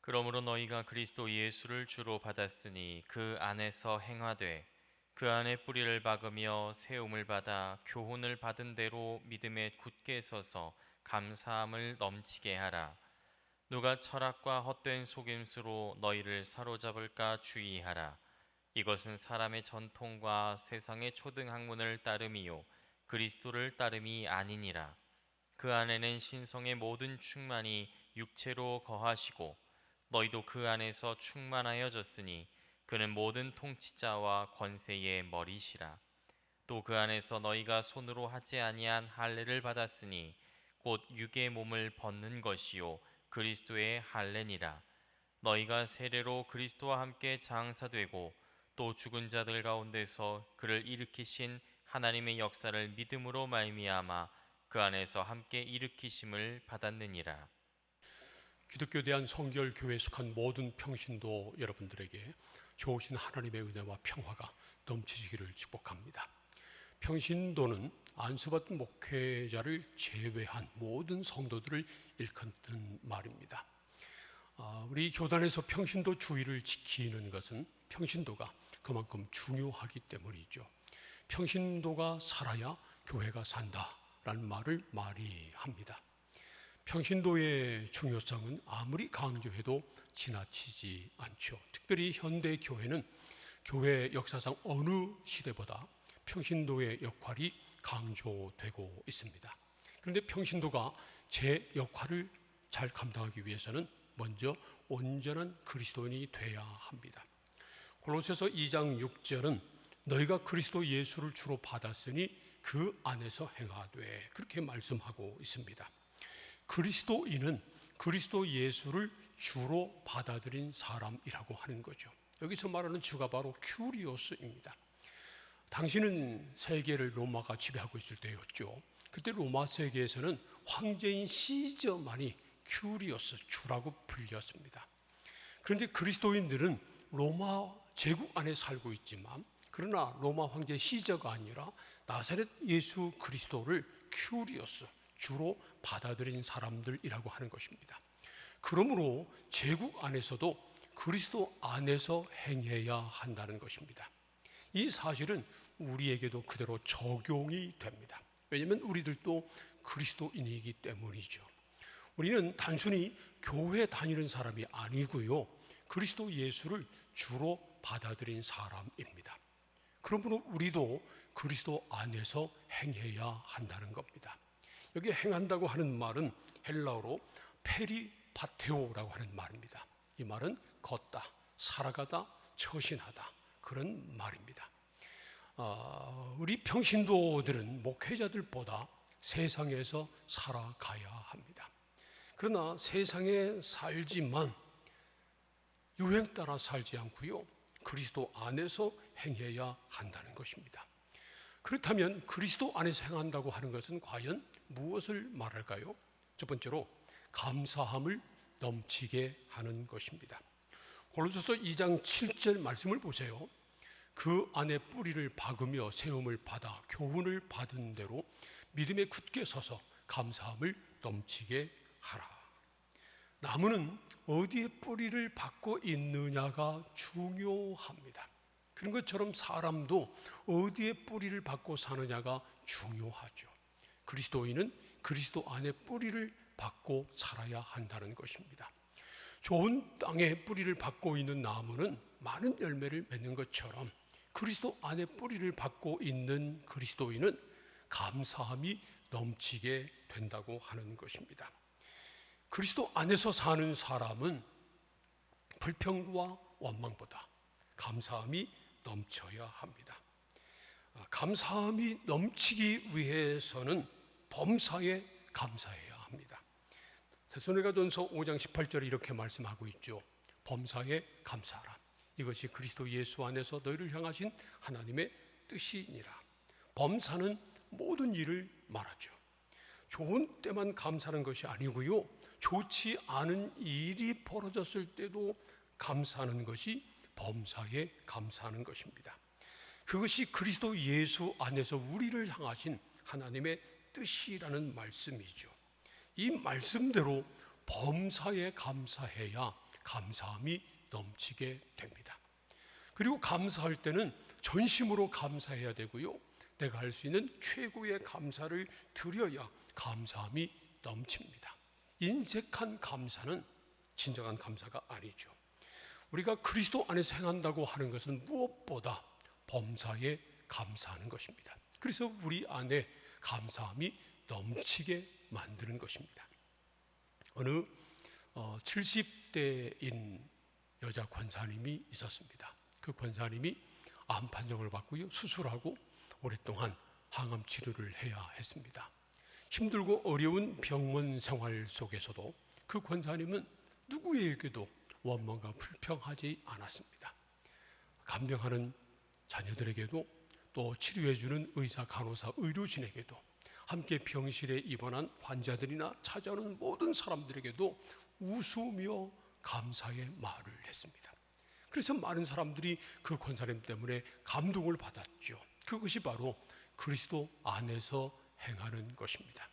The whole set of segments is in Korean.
그러므로 너희가 그리스도 예수를 주로 받았으니 그 안에서 행하되 그 안에 뿌리를 박으며 세움을 받아 교훈을 받은 대로 믿음에 굳게 서서 감사함을 넘치게 하라. 누가 철학과 헛된 속임수로 너희를 사로잡을까 주의하라. 이것은 사람의 전통과 세상의 초등학문을 따름이요 그리스도를 따름이 아니니라. 그 안에는 신성의 모든 충만이 육체로 거하시고 너희도 그 안에서 충만하여졌으니 그는 모든 통치자와 권세의 머리시라. 또 그 안에서 너희가 손으로 하지 아니한 할례를 받았으니 곧 육의 몸을 벗는 것이요 그리스도의 할례니라. 너희가 세례로 그리스도와 함께 장사되고 또 죽은 자들 가운데서 그를 일으키신 하나님의 역사를 믿음으로 말미암아 그 안에서 함께 일으키심을 받았느니라. 기독교 대한성결교회에 속한 모든 평신도 여러분들에게 좋으신 하나님의 은혜와 평화가 넘치시기를 축복합니다. 평신도는 안수받은 목회자를 제외한 모든 성도들을 일컫는 말입니다. 우리 교단에서 평신도 주의를 지키는 것은 평신도가 그만큼 중요하기 때문이죠. 평신도가 살아야 교회가 산다라는 말을 많이 합니다. 평신도의 중요성은 아무리 강조해도 지나치지 않죠. 특별히 현대 교회는 교회 역사상 어느 시대보다 평신도의 역할이 강조되고 있습니다. 그런데 평신도가 제 역할을 잘 감당하기 위해서는 먼저 온전한 그리스도인이 돼야 합니다. 골로새서 2장 6절은 너희가 그리스도 예수를 주로 받았으니 그 안에서 행하되 그렇게 말씀하고 있습니다. 그리스도인은 그리스도 예수를 주로 받아들인 사람이라고 하는 거죠. 여기서 말하는 주가 바로 큐리오스입니다. 당시는 세계를 로마가 지배하고 있을 때였죠. 그때 로마 세계에서는 황제인 시저만이 큐리오스 주라고 불렸습니다. 그런데 그리스도인들은 로마 제국 안에 살고 있지만 그러나 로마 황제 시저가 아니라 나사렛 예수 그리스도를 큐리오스 주로 받아들인 사람들이라고 하는 것입니다. 그러므로 제국 안에서도 그리스도 안에서 행해야 한다는 것입니다. 이 사실은 우리에게도 그대로 적용이 됩니다. 왜냐하면 우리들도 그리스도인이기 때문이죠. 우리는 단순히 교회 다니는 사람이 아니고요, 그리스도 예수를 주로 받아들인 사람입니다. 그러므로 우리도 그리스도 안에서 행해야 한다는 겁니다. 여기 행한다고 하는 말은 헬라어로 페리파테오라고 하는 말입니다. 이 말은 걷다, 살아가다, 처신하다 그런 말입니다. 우리 평신도들은 목회자들보다 세상에서 살아가야 합니다. 그러나 세상에 살지만 유행 따라 살지 않고요, 그리스도 안에서 행해야 한다는 것입니다. 그렇다면 그리스도 안에서 행한다고 하는 것은 과연 무엇을 말할까요? 첫 번째로 감사함을 넘치게 하는 것입니다. 골로새서 2장 7절 말씀을 보세요. 그 안에 뿌리를 박으며 세움을 받아 교훈을 받은 대로 믿음에 굳게 서서 감사함을 넘치게 하라. 나무는 어디에 뿌리를 박고 있느냐가 중요합니다. 그런 것처럼 사람도 어디에 뿌리를 박고 사느냐가 중요하죠. 그리스도인은 그리스도 안에 뿌리를 박고 살아야 한다는 것입니다. 좋은 땅에 뿌리를 박고 있는 나무는 많은 열매를 맺는 것처럼 그리스도 안에 뿌리를 박고 있는 그리스도인은 감사함이 넘치게 된다고 하는 것입니다. 그리스도 안에서 사는 사람은 불평과 원망보다 감사함이 넘쳐야 합니다. 감사함이 넘치기 위해서는 범사에 감사해야 합니다. 데살로니가전서 5장 18절에 이렇게 말씀하고 있죠. 범사에 감사하라. 이것이 그리스도 예수 안에서 너희를 향하신 하나님의 뜻이니라. 범사는 모든 일을 말하죠. 좋은 때만 감사하는 것이 아니고요, 좋지 않은 일이 벌어졌을 때도 감사하는 것이 범사에 감사하는 것입니다. 그것이 그리스도 예수 안에서 우리를 향하신 하나님의 뜻이라는 말씀이죠. 이 말씀대로 범사에 감사해야 감사함이 넘치게 됩니다. 그리고 감사할 때는 전심으로 감사해야 되고요, 내가 할 수 있는 최고의 감사를 드려야 감사함이 넘칩니다. 인색한 감사는 진정한 감사가 아니죠. 우리가 그리스도 안에서 행한다고 하는 것은 무엇보다 범사에 감사하는 것입니다. 그래서 우리 안에 감사함이 넘치게 만드는 것입니다. 어느 70대인 여자 권사님이 있었습니다. 그 권사님이 암 판정을 받고요, 수술하고 오랫동안 항암 치료를 해야 했습니다. 힘들고 어려운 병원 생활 속에서도 그 권사님은 누구에게도 원망과 불평하지 않았습니다. 간병하는 자녀들에게도, 또 치료해주는 의사, 간호사, 의료진에게도, 함께 병실에 입원한 환자들이나 찾아오는 모든 사람들에게도 웃으며 감사의 말을 했습니다. 그래서 많은 사람들이 그 권사님 때문에 감동을 받았죠. 그것이 바로 그리스도 안에서 행하는 것입니다.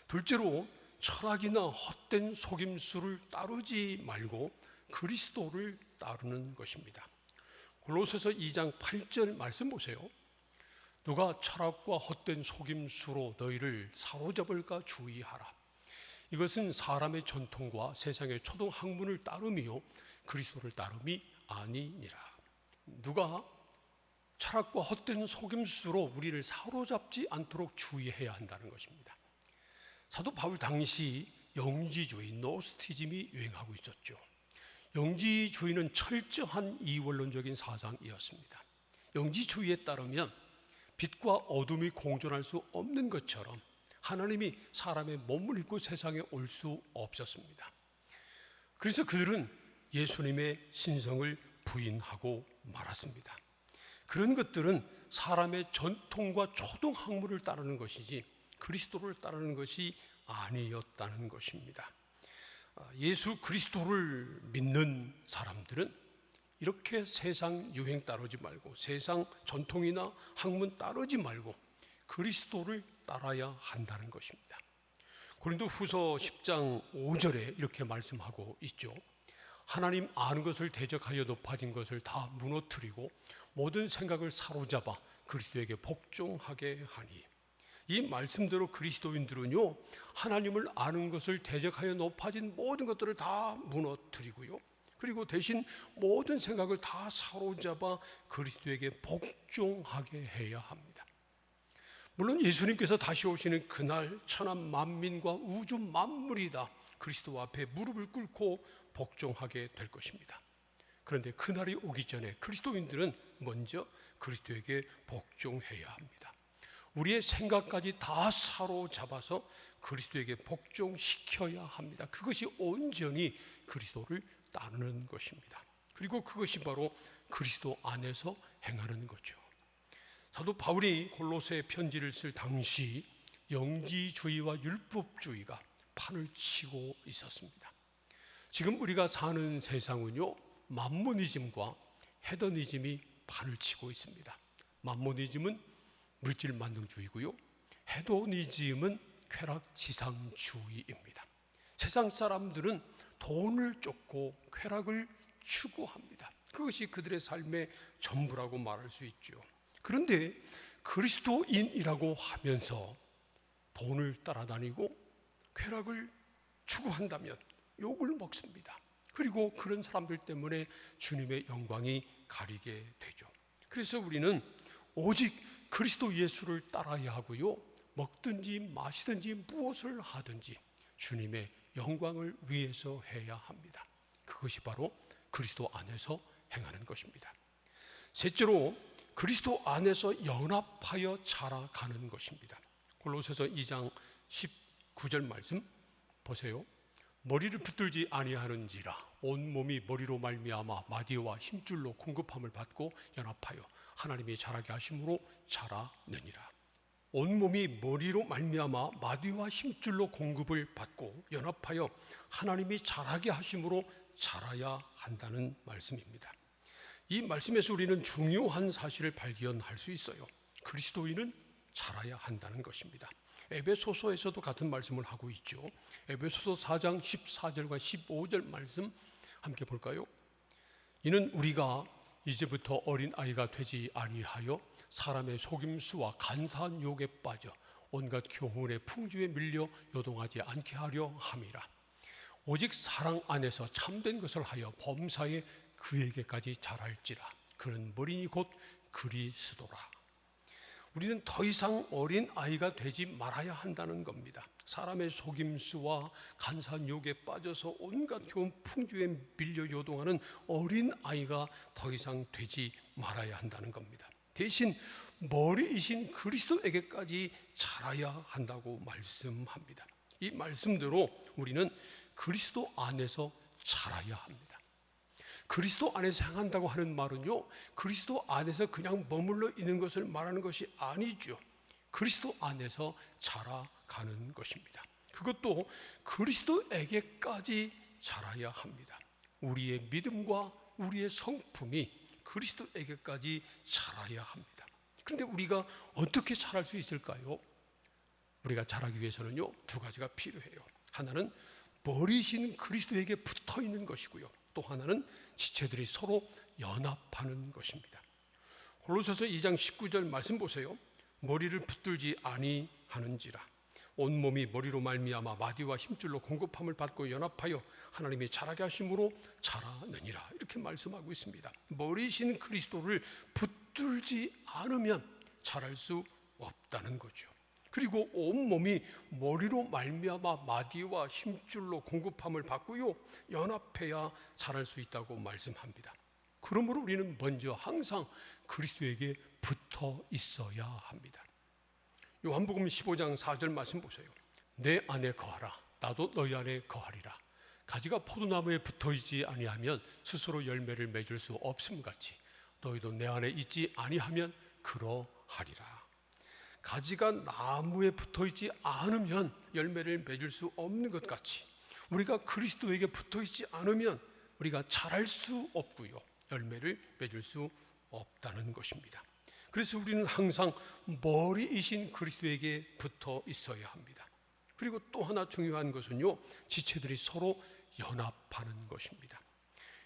둘째로, 철학이나 헛된 속임수를 따르지 말고 그리스도를 따르는 것입니다. 골로새서 2장 8절 말씀 보세요. 누가 철학과 헛된 속임수로 너희를 사로잡을까 주의하라. 이것은 사람의 전통과 세상의 초등 학문을 따름이요 그리스도를 따름이 아니니라. 누가 철학과 헛된 속임수로 우리를 사로잡지 않도록 주의해야 한다는 것입니다. 사도 바울 당시 영지주의, 노스티즘이 유행하고 있었죠. 영지주의는 철저한 이원론적인 사상이었습니다. 영지주의에 따르면 빛과 어둠이 공존할 수 없는 것처럼 하나님이 사람의 몸을 입고 세상에 올 수 없었습니다. 그래서 그들은 예수님의 신성을 부인하고 말았습니다. 그런 것들은 사람의 전통과 초등학문을 따르는 것이지 그리스도를 따르는 것이 아니었다는 것입니다. 예수 그리스도를 믿는 사람들은 이렇게 세상 유행 따르지 말고, 세상 전통이나 학문 따르지 말고 그리스도를 따라야 한다는 것입니다. 고린도후서 10장 5절에 이렇게 말씀하고 있죠. 하나님 아는 것을 대적하여 높아진 것을 다 무너뜨리고 모든 생각을 사로잡아 그리스도에게 복종하게 하니. 이 말씀대로 그리스도인들은요, 하나님을 아는 것을 대적하여 높아진 모든 것들을 다 무너뜨리고요, 그리고 대신 모든 생각을 다 사로잡아 그리스도에게 복종하게 해야 합니다. 물론 예수님께서 다시 오시는 그날 천한 만민과 우주 만물이 다 그리스도 앞에 무릎을 꿇고 복종하게 될 것입니다. 그런데 그날이 오기 전에 그리스도인들은 먼저 그리스도에게 복종해야 합니다. 우리의 생각까지 다 사로잡아서 그리스도에게 복종시켜야 합니다. 그것이 온전히 그리스도를 따르는 것입니다. 그리고 그것이 바로 그리스도 안에서 행하는 거죠. 사도 바울이 골로새 편지를 쓸 당시 영지주의와 율법주의가 판을 치고 있었습니다. 지금 우리가 사는 세상은요, 만모니즘과 헤더니즘이 판을 치고 있습니다. 만모니즘은 물질 만능주의고요, 헤도니즘은 쾌락지상주의입니다. 세상 사람들은 돈을 쫓고 쾌락을 추구합니다. 그것이 그들의 삶의 전부라고 말할 수 있죠. 그런데 그리스도인이라고 하면서 돈을 따라다니고 쾌락을 추구한다면 욕을 먹습니다. 그리고 그런 사람들 때문에 주님의 영광이 가리게 되죠. 그래서 우리는 오직 그리스도 예수를 따라야 하고요, 먹든지 마시든지 무엇을 하든지 주님의 영광을 위해서 해야 합니다. 그것이 바로 그리스도 안에서 행하는 것입니다. 셋째로, 그리스도 안에서 연합하여 자라가는 것입니다. 골로새서 2장 19절 말씀 보세요. 머리를 붙들지 아니하는지라 온 몸이 머리로 말미암아 마디와 힘줄로 공급함을 받고 연합하여 하나님이 자라게 하심으로 자라느니라. 온몸이 머리로 말미암아 마디와 힘줄로 공급을 받고 연합하여 하나님이 자라게 하심으로 자라야 한다는 말씀입니다. 이 말씀에서 우리는 중요한 사실을 발견할 수 있어요. 그리스도인은 자라야 한다는 것입니다. 에베소서에서도 같은 말씀을 하고 있죠. 에베소서 4장 14절과 15절 말씀 함께 볼까요? 이는 우리가 이제부터 어린 아이가 되지 아니하여 사람의 속임수와 간사한 유혹에 빠져 온갖 교훈의 풍주에 밀려 요동하지 않게 하려 함이라. 오직 사랑 안에서 참된 것을 하여 범사에 그에게까지 자랄지라. 그는 머리니 곧 그리스도라. 우리는 더 이상 어린 아이가 되지 말아야 한다는 겁니다. 사람의 속임수와 간사한 유혹에 빠져서 온갖 교훈 풍주에 밀려 요동하는 어린 아이가 더 이상 되지 말아야 한다는 겁니다. 대신 머리이신 그리스도에게까지 자라야 한다고 말씀합니다. 이 말씀대로 우리는 그리스도 안에서 자라야 합니다. 그리스도 안에서 향한다고 하는 말은요, 그리스도 안에서 그냥 머물러 있는 것을 말하는 것이 아니죠. 그리스도 안에서 자라가는 것입니다. 그것도 그리스도에게까지 자라야 합니다. 우리의 믿음과 우리의 성품이 그리스도에게까지 자라야 합니다. 그런데 우리가 어떻게 자랄 수 있을까요? 우리가 자라기 위해서는요, 두 가지가 필요해요. 하나는 머리신 그리스도에게 붙어 있는 것이고요, 또 하나는 지체들이 서로 연합하는 것입니다. 골로새서 2장 19절 말씀 보세요. 머리를 붙들지 아니하는지라. 온몸이 머리로 말미암아 마디와 힘줄로 공급함을 받고 연합하여 하나님이 자라게 하심으로 자라느니라. 이렇게 말씀하고 있습니다. 머리신 그리스도를 붙들지 않으면 자랄 수 없다는 거죠. 그리고 온몸이 머리로 말미암아 마디와 힘줄로 공급함을 받고요, 연합해야 자랄 수 있다고 말씀합니다. 그러므로 우리는 먼저 항상 그리스도에게 붙어 있어야 합니다. 요한복음 15장 4절 말씀 보세요. 내 안에 거하라, 나도 너희 안에 거하리라. 가지가 포도나무에 붙어있지 아니하면 스스로 열매를 맺을 수 없음같이 너희도 내 안에 있지 아니하면 그러하리라. 가지가 나무에 붙어있지 않으면 열매를 맺을 수 없는 것 같이 우리가 그리스도에게 붙어있지 않으면 우리가 자랄 수 없고요, 열매를 맺을 수 없다는 것입니다. 그래서 우리는 항상 머리이신 그리스도에게 붙어 있어야 합니다. 그리고 또 하나 중요한 것은요, 지체들이 서로 연합하는 것입니다.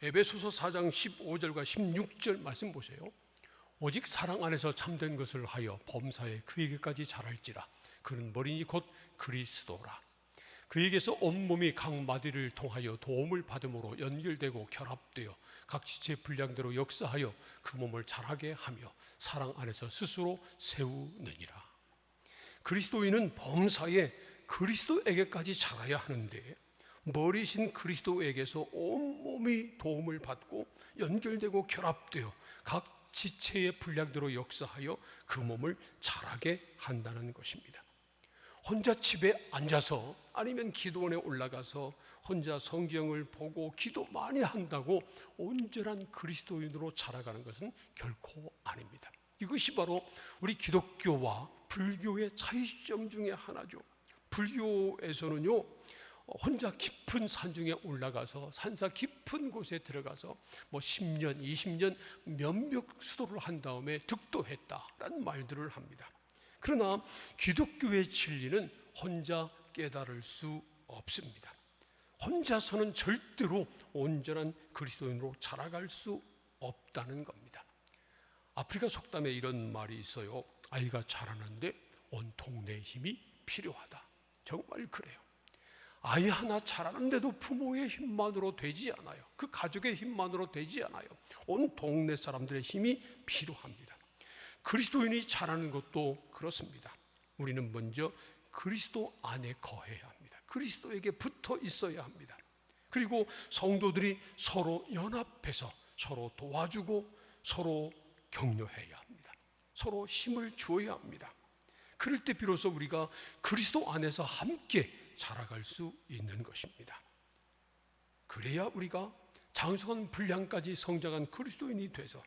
에베소서 4장 15절과 16절 말씀 보세요. 오직 사랑 안에서 참된 것을 하여 범사에 그에게까지 자랄지라. 그는 머리니 곧 그리스도라. 그에게서 온몸이 각 마디를 통하여 도움을 받음으로 연결되고 결합되어 각 지체의 분량대로 역사하여 그 몸을 자라게 하며 사랑 안에서 스스로 세우느니라. 그리스도인은 범사에 그리스도에게까지 자라야 하는데 머리신 그리스도에게서 온몸이 도움을 받고 연결되고 결합되어 각 지체의 분량대로 역사하여 그 몸을 자라게 한다는 것입니다. 혼자 집에 앉아서 아니면 기도원에 올라가서 혼자 성경을 보고 기도 많이 한다고 온전한 그리스도인으로 자라가는 것은 결코 아닙니다. 이것이 바로 우리 기독교와 불교의 차이점 중에 하나죠. 불교에서는요, 혼자 깊은 산중에 올라가서 산사 깊은 곳에 들어가서 10년, 20년 면벽 수도를 한 다음에 득도했다라는 말들을 합니다. 그러나 기독교의 진리는 혼자 깨달을 수 없습니다. 혼자서는 절대로 온전한 그리스도인으로 자라갈 수 없다는 겁니다. 아프리카 속담에 이런 말이 있어요. 아이가 자라는데 온 동네의 힘이 필요하다. 정말 그래요. 아이 하나 자라는데도 부모의 힘만으로 되지 않아요. 그 가족의 힘만으로 되지 않아요. 온 동네 사람들의 힘이 필요합니다. 그리스도인이 자라는 것도 그렇습니다. 우리는 먼저 그리스도 안에 거해야 합니다. 그리스도에게 붙어 있어야 합니다. 그리고 성도들이 서로 연합해서 서로 도와주고 서로 격려해야 합니다. 서로 힘을 주어야 합니다. 그럴 때 비로소 우리가 그리스도 안에서 함께 자라갈 수 있는 것입니다. 그래야 우리가 장성한 분량까지 성장한 그리스도인이 돼서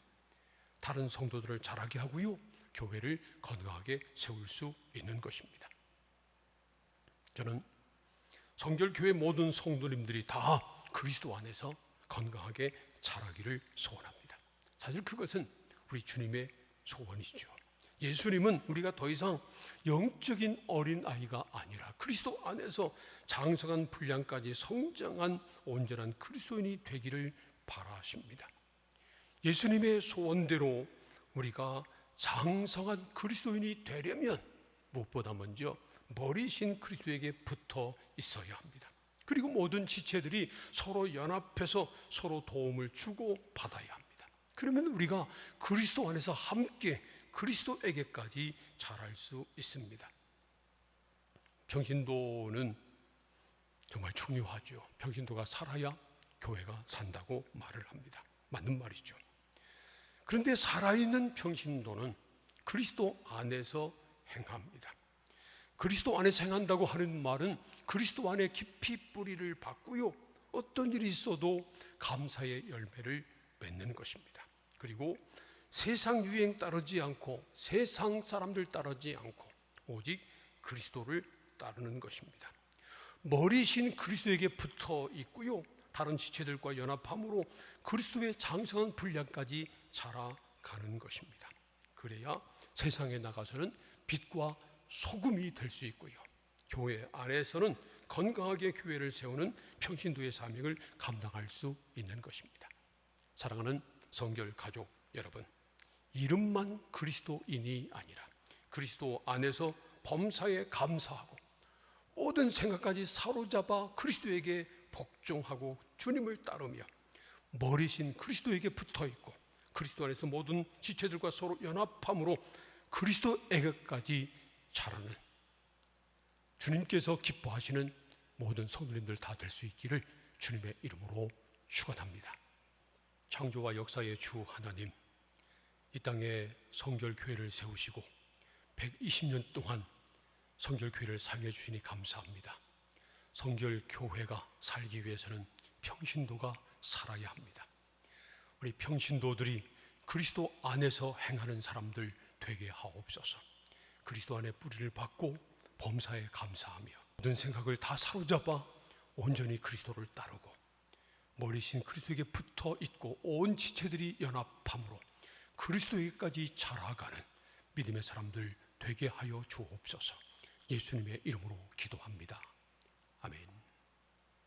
다른 성도들을 자라게 하고요, 교회를 건강하게 세울 수 있는 것입니다. 저는 성결교회 모든 성도님들이 다 그리스도 안에서 건강하게 자라기를 소원합니다. 사실 그것은 우리 주님의 소원이죠. 예수님은 우리가 더 이상 영적인 어린아이가 아니라 그리스도 안에서 장성한 분량까지 성장한 온전한 그리스도인이 되기를 바라십니다. 예수님의 소원대로 우리가 장성한 그리스도인이 되려면 무엇보다 먼저 머리신 그리스도에게 붙어 있어야 합니다. 그리고 모든 지체들이 서로 연합해서 서로 도움을 주고 받아야 합니다. 그러면 우리가 그리스도 안에서 함께 그리스도에게까지 자랄 수 있습니다. 평신도는 정말 중요하죠. 평신도가 살아야 교회가 산다고 말을 합니다. 맞는 말이죠. 그런데 살아있는 평신도는 그리스도 안에서 행합니다. 그리스도 안에서 행한다고 하는 말은 그리스도 안에 깊이 뿌리를 받고요, 어떤 일이 있어도 감사의 열매를 맺는 것입니다. 그리고 세상 유행 따르지 않고 세상 사람들 따르지 않고 오직 그리스도를 따르는 것입니다. 머리신 그리스도에게 붙어 있고요, 다른 지체들과 연합함으로 그리스도의 장성한 분량까지 자라가는 것입니다. 그래야 세상에 나가서는 빛과 소금이 될 수 있고요, 교회 안에서는 건강하게 교회를 세우는 평신도의 사명을 감당할 수 있는 것입니다. 사랑하는 성결 가족 여러분, 이름만 그리스도인이 아니라 그리스도 안에서 범사에 감사하고 모든 생각까지 사로잡아 그리스도에게 복종하고 주님을 따르며 머리신 그리스도에게 붙어있고 그리스도 안에서 모든 지체들과 서로 연합함으로 그리스도에게까지 자라는 주님께서 기뻐하시는 모든 성도님들 다 될 수 있기를 주님의 이름으로 축원합니다. 창조와 역사의 주 하나님, 이 땅에 성결교회를 세우시고 120년 동안 성결교회를 사용해 주시니 감사합니다. 성결교회가 살기 위해서는 평신도가 살아야 합니다. 우리 평신도들이 그리스도 안에서 행하는 사람들 되게 하옵소서. 그리스도 안에 뿌리를 받고 범사에 감사하며 모든 생각을 다 사로잡아 온전히 그리스도를 따르고 머리신 그리스도에게 붙어 있고 온 지체들이 연합함으로 그리스도에게까지 자라가는 믿음의 사람들 되게 하여 주옵소서. 예수님의 이름으로 기도합니다. 아멘.